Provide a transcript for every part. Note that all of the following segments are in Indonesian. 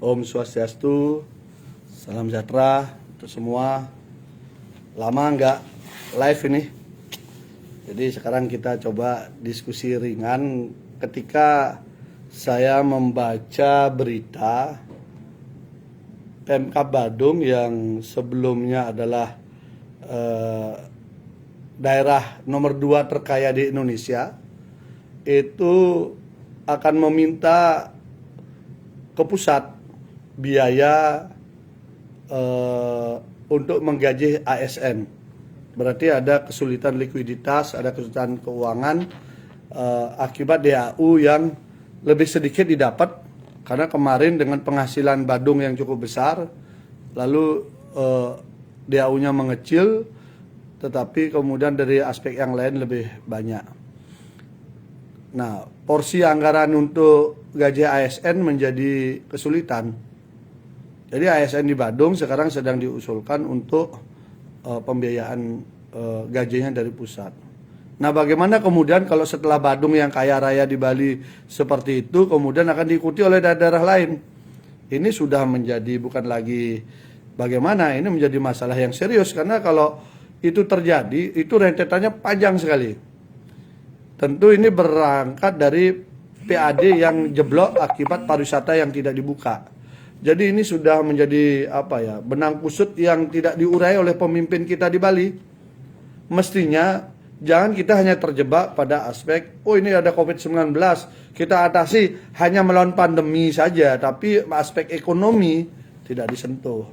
Om Swastiastu, salam sejahtera untuk semua. Lama nggak live ini, jadi sekarang kita coba diskusi ringan ketika saya membaca berita Pemkab Badung yang sebelumnya adalah daerah nomor 2 terkaya di Indonesia, itu akan meminta ke pusat biaya untuk menggaji ASN. Berarti ada kesulitan likuiditas, ada kesulitan keuangan akibat DAU yang lebih sedikit didapat, karena kemarin dengan penghasilan Badung yang cukup besar, lalu DAU-nya mengecil, tetapi kemudian dari aspek yang lain lebih banyak. Nah, porsi anggaran untuk gaji ASN menjadi kesulitan. Jadi ASN di Badung sekarang sedang diusulkan untuk pembiayaan gajinya dari pusat. Nah, bagaimana kemudian kalau setelah Badung yang kaya raya di Bali seperti itu, kemudian akan diikuti oleh daerah-daerah lain? Ini sudah menjadi bukan lagi bagaimana, ini menjadi masalah yang serius, karena kalau itu terjadi, itu rentetannya panjang sekali. Tentu ini berangkat dari PAD yang jeblok akibat pariwisata yang tidak dibuka. Jadi ini sudah menjadi benang kusut yang tidak diurai oleh pemimpin kita di Bali. Mestinya jangan kita hanya terjebak pada aspek, oh ini ada COVID-19, kita atasi hanya melawan pandemi saja, tapi aspek ekonomi tidak disentuh.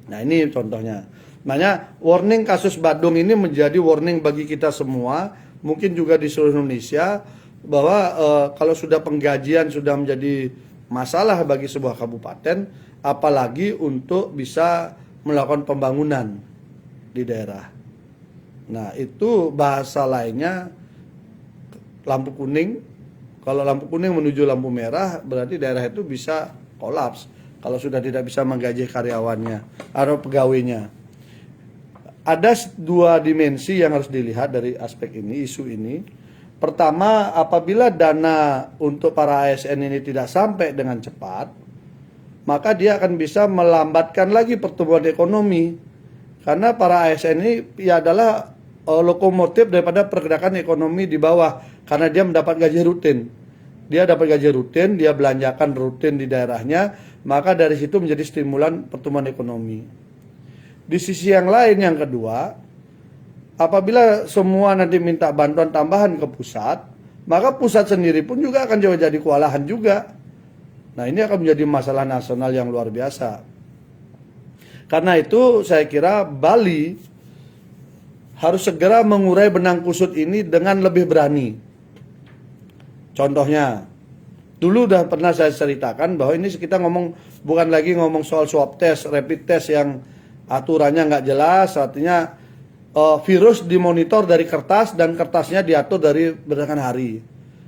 Nah, ini contohnya. Makanya warning kasus Badung ini menjadi warning bagi kita semua, mungkin juga di seluruh Indonesia, bahwa kalau sudah penggajian sudah menjadi masalah bagi sebuah kabupaten, apalagi untuk bisa melakukan pembangunan di daerah. Nah, itu bahasa lainnya lampu kuning. Kalau lampu kuning menuju lampu merah, berarti daerah itu bisa kolaps kalau sudah tidak bisa menggaji karyawannya atau pegawainya. Ada dua dimensi yang harus dilihat dari aspek ini, isu ini. Pertama, apabila dana untuk para ASN ini tidak sampai dengan cepat, maka dia akan bisa melambatkan lagi pertumbuhan ekonomi. Karena para ASN ini adalah lokomotif daripada pergerakan ekonomi di bawah, karena dia mendapat gaji rutin. Dia dapat gaji rutin, dia belanjakan rutin di daerahnya, maka dari situ menjadi stimulan pertumbuhan ekonomi. Di sisi yang lain, yang kedua, apabila semua nanti minta bantuan tambahan ke pusat, maka pusat sendiri pun juga akan jadi kewalahan juga. Nah, ini akan menjadi masalah nasional yang luar biasa. Karena itu saya kira Bali harus segera mengurai benang kusut ini dengan lebih berani. Contohnya, dulu udah pernah saya ceritakan bahwa ini kita bukan lagi ngomong soal swab test, rapid test yang aturannya nggak jelas, artinya virus dimonitor dari kertas dan kertasnya diatur dari berdasarkan hari.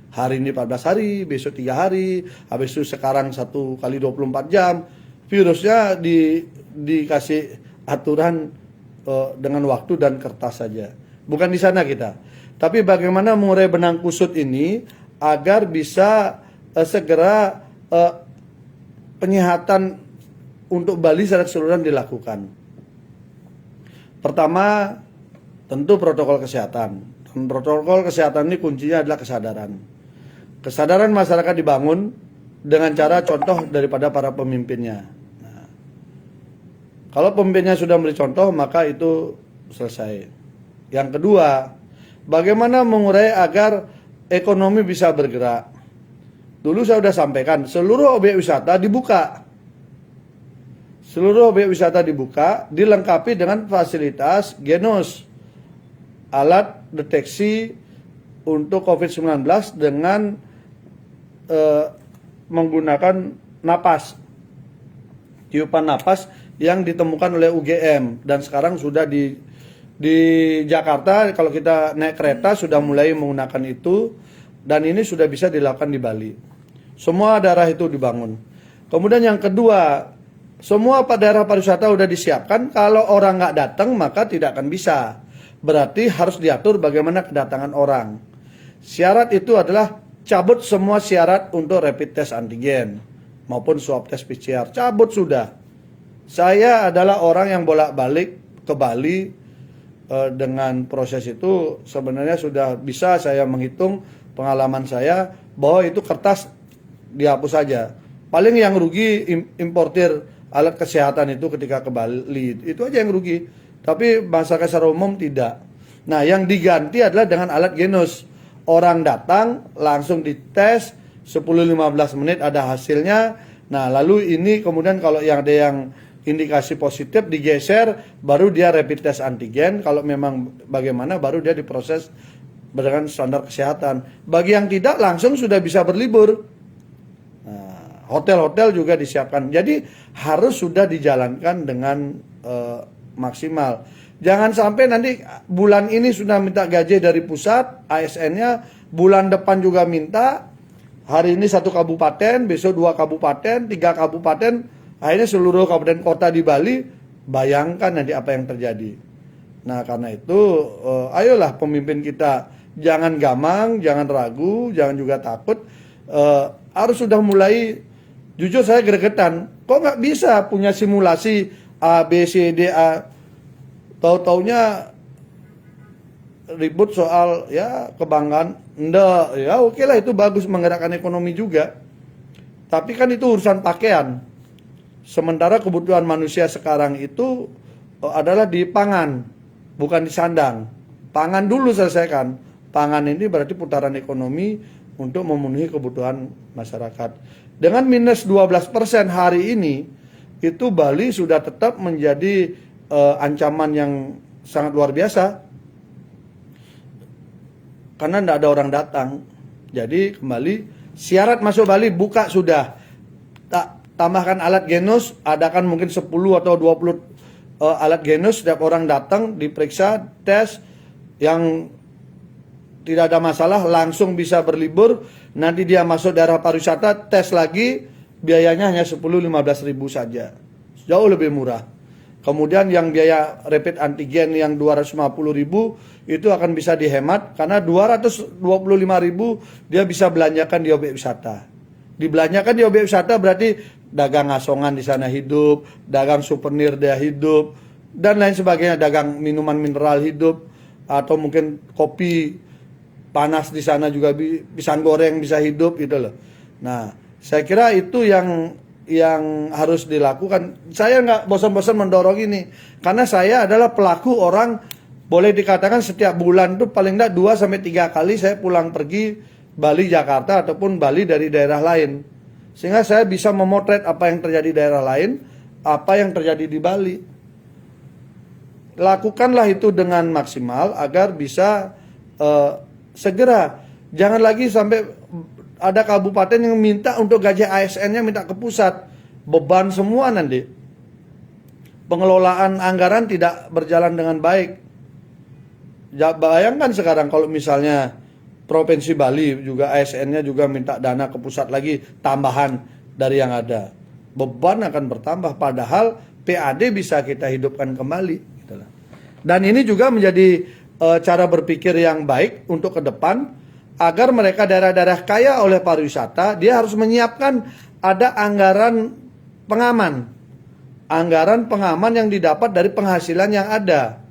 Hari ini 14 hari, besok 3 hari, habis itu sekarang 1 kali 24 jam. Virusnya dikasih aturan dengan waktu dan kertas saja. Bukan di sana kita. Tapi bagaimana mengurai benang kusut ini agar bisa segera penyihatan untuk Bali secara keseluruhan dilakukan. Pertama, tentu protokol kesehatan. Dan protokol kesehatan ini kuncinya adalah kesadaran. Kesadaran masyarakat dibangun dengan cara contoh daripada para pemimpinnya. Nah, kalau pemimpinnya sudah memberi contoh, maka itu selesai. Yang kedua, bagaimana mengurai agar ekonomi bisa bergerak. Dulu saya sudah sampaikan, seluruh objek wisata dibuka. Seluruh objek wisata dibuka, dilengkapi dengan fasilitas Genos, alat deteksi untuk COVID-19 dengan menggunakan napas, tiupan napas yang ditemukan oleh UGM, dan sekarang sudah di Jakarta kalau kita naik kereta sudah mulai menggunakan itu, dan ini sudah bisa dilakukan di Bali. Semua daerah itu dibangun. Kemudian yang kedua, semua daerah pariwisata sudah disiapkan. Kalau orang nggak datang maka tidak akan bisa. Berarti harus diatur bagaimana kedatangan orang. Syarat itu adalah cabut semua syarat untuk rapid test antigen. maupun swab tes PCR. Cabut sudah. Saya adalah orang yang bolak-balik ke Bali dengan proses itu sebenarnya sudah bisa saya menghitung pengalaman saya bahwa itu kertas dihapus saja. Paling yang rugi importir alat kesehatan itu ketika ke Bali, itu aja yang rugi. Tapi masyarakat secara umum tidak. Nah, yang diganti adalah dengan alat Genus. Orang datang langsung dites 10-15 menit ada hasilnya. Nah, lalu ini kemudian kalau yang ada yang indikasi positif digeser, baru dia rapid test antigen. Kalau memang bagaimana, baru dia diproses dengan standar kesehatan. Bagi yang tidak, langsung sudah bisa berlibur. Nah, hotel-hotel juga disiapkan. Jadi harus sudah dijalankan dengan maksimal. Jangan sampai nanti bulan ini sudah minta gaji dari pusat, ASN-nya, bulan depan juga minta. Hari ini 1 kabupaten, besok 2 kabupaten, 3 kabupaten, akhirnya seluruh kabupaten kota di Bali. Bayangkan nanti apa yang terjadi. Nah, karena itu ayolah pemimpin kita jangan gamang, jangan ragu, jangan juga takut. Harus sudah mulai, jujur saya gregetan. Kok nggak bisa punya simulasi A, B, C, D, A. Tahu-taunya ribut soal ya kebanggaan. Nggak, ya oke lah, itu bagus menggerakkan ekonomi juga. Tapi kan itu urusan pakaian. Sementara kebutuhan manusia sekarang itu adalah di pangan, bukan di sandang. Pangan dulu selesaikan. Pangan ini berarti putaran ekonomi untuk memenuhi kebutuhan masyarakat. Dengan minus 12% hari ini, itu Bali sudah tetap menjadi ancaman yang sangat luar biasa. Karena tidak ada orang datang. Jadi kembali, syarat masuk Bali buka sudah. Tambahkan alat Genus, adakan mungkin 10 atau 20 alat Genus, setiap orang datang diperiksa, tes, yang tidak ada masalah langsung bisa berlibur. Nanti dia masuk daerah pariwisata, tes lagi, biayanya hanya 10-15 ribu saja, jauh lebih murah. Kemudian yang biaya rapid antigen yang 250 ribu itu akan bisa dihemat, karena 225 ribu dia bisa belanjakan di objek wisata. Dibelanjakan di objek wisata berarti dagang asongan di sana hidup, dagang souvenir dia hidup, dan lain sebagainya, dagang minuman mineral hidup, atau mungkin kopi panas di sana juga, pisang goreng bisa hidup gitu loh. Nah, saya kira itu yang harus dilakukan. Saya nggak bosan-bosan mendorong ini, karena saya adalah pelaku orang, boleh dikatakan setiap bulan itu paling tidak 2-3 kali saya pulang pergi Bali Jakarta ataupun Bali dari daerah lain, sehingga saya bisa memotret apa yang terjadi di daerah lain, apa yang terjadi di Bali. Lakukanlah itu dengan maksimal agar bisa segera. Jangan lagi sampai ada kabupaten yang minta untuk gaji ASN-nya minta ke pusat. Beban semua nanti. Pengelolaan anggaran tidak berjalan dengan baik. Bayangkan sekarang kalau misalnya Provinsi Bali juga ASN-nya juga minta dana ke pusat lagi tambahan dari yang ada. Beban akan bertambah, padahal PAD bisa kita hidupkan kembali. Dan ini juga menjadi cara berpikir yang baik untuk ke depan, agar mereka daerah-daerah kaya oleh pariwisata, dia harus menyiapkan ada anggaran pengaman. Anggaran pengaman yang didapat dari penghasilan yang ada,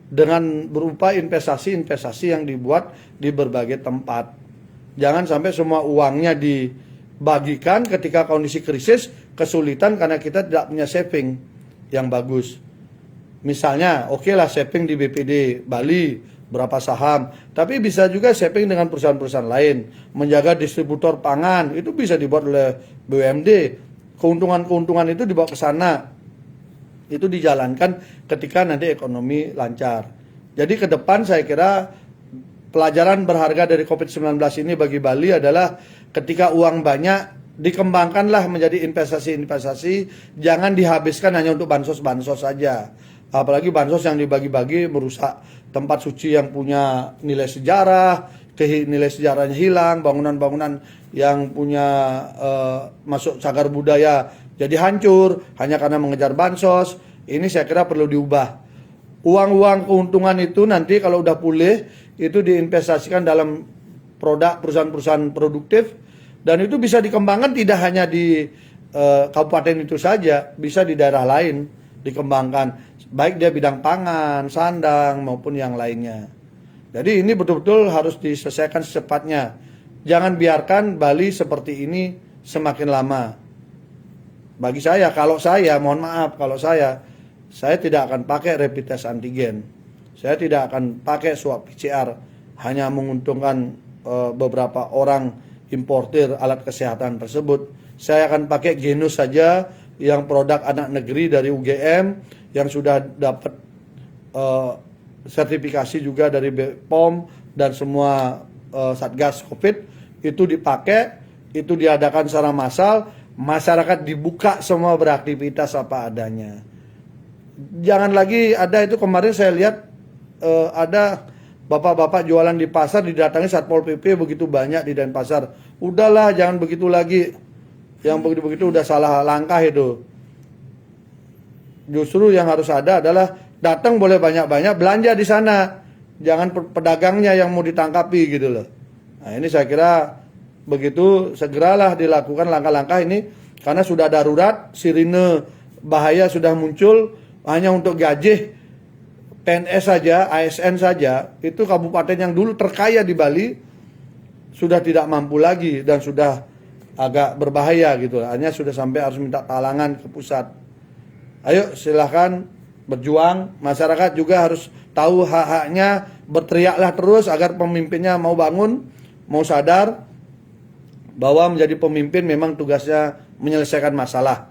dengan berupa investasi-investasi yang dibuat di berbagai tempat. Jangan sampai semua uangnya dibagikan ketika kondisi krisis, kesulitan karena kita tidak punya saving yang bagus. Misalnya, oke lah saving di BPD Bali, berapa saham, tapi bisa juga saving dengan perusahaan-perusahaan lain, menjaga distributor pangan, itu bisa dibuat oleh BUMD. Keuntungan-keuntungan itu dibawa ke sana, itu dijalankan ketika nanti ekonomi lancar. Jadi ke depan saya kira pelajaran berharga dari COVID-19 ini bagi Bali adalah ketika uang banyak, dikembangkanlah menjadi investasi-investasi, jangan dihabiskan hanya untuk bansos-bansos saja. Apalagi bansos yang dibagi-bagi merusak tempat suci yang punya nilai sejarah, nilai sejarahnya hilang, bangunan-bangunan yang punya masuk cagar budaya jadi hancur hanya karena mengejar bansos. Ini saya kira perlu diubah. Uang-uang keuntungan itu nanti kalau udah pulih itu diinvestasikan dalam produk perusahaan-perusahaan produktif, dan itu bisa dikembangkan tidak hanya di kabupaten itu saja, bisa di daerah lain dikembangkan, baik dia bidang pangan, sandang maupun yang lainnya. Jadi ini betul-betul harus diselesaikan secepatnya. Jangan biarkan Bali seperti ini semakin lama. Bagi saya, kalau saya, mohon maaf, kalau saya tidak akan pakai rapid test antigen. Saya tidak akan pakai swab PCR, hanya menguntungkan beberapa orang importir alat kesehatan tersebut. Saya akan pakai Genus saja, yang produk anak negeri dari UGM, yang sudah dapat sertifikasi juga dari BPOM dan semua Satgas COVID. Itu dipakai, itu diadakan secara massal, masyarakat dibuka semua beraktivitas apa adanya. Jangan lagi ada itu, kemarin saya lihat ada bapak-bapak jualan di pasar didatangi Satpol PP begitu banyak di Denpasar. Udahlah, jangan begitu lagi. Yang begitu-begitu udah salah langkah itu. Justru yang harus ada adalah datang boleh banyak-banyak, belanja di sana. Jangan pedagangnya yang mau ditangkapi gitu loh. Nah ini saya kira begitu segeralah dilakukan langkah-langkah ini, karena sudah darurat, sirine bahaya sudah muncul. Hanya untuk gaji PNS saja, ASN saja, itu kabupaten yang dulu terkaya di Bali sudah tidak mampu lagi dan sudah agak berbahaya gitu. Hanya sudah sampai harus minta talangan ke pusat. Ayo silahkan berjuang. Masyarakat juga harus tahu hak-haknya. Berteriaklah terus agar pemimpinnya mau bangun, mau sadar bahwa menjadi pemimpin memang tugasnya menyelesaikan masalah.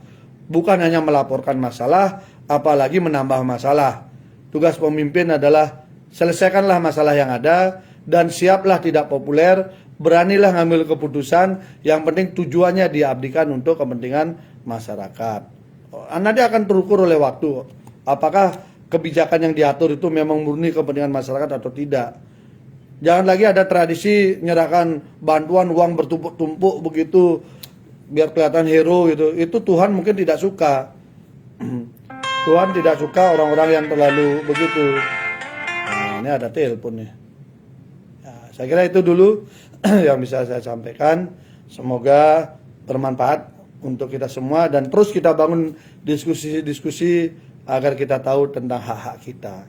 Bukan hanya melaporkan masalah, apalagi menambah masalah. Tugas pemimpin adalah selesaikanlah masalah yang ada dan siaplah tidak populer. Beranilah ngambil keputusan, yang penting tujuannya diabdikan untuk kepentingan masyarakat. Nanti akan terukur oleh waktu, apakah kebijakan yang diatur itu memang murni kepentingan masyarakat atau tidak. Jangan lagi ada tradisi menyerahkan bantuan uang bertumpuk-tumpuk begitu, biar kelihatan hero gitu. Itu Tuhan mungkin tidak suka. Tuhan tidak suka orang-orang yang terlalu begitu. Nah, ini ada telepon nih. Saya kira itu dulu yang bisa saya sampaikan. Semoga bermanfaat untuk kita semua dan terus kita bangun diskusi-diskusi agar kita tahu tentang hak-hak kita.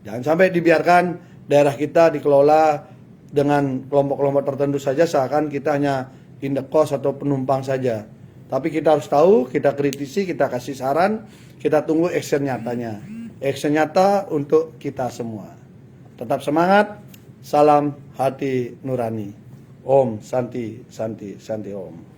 Jangan sampai dibiarkan daerah kita dikelola dengan kelompok-kelompok tertentu saja, seakan kita hanya indekos atau penumpang saja. Tapi kita harus tahu, kita kritisi, kita kasih saran, kita tunggu action nyatanya. Action nyata untuk kita semua. Tetap semangat. Salam hati nurani. Om Santi Santi Santi Om.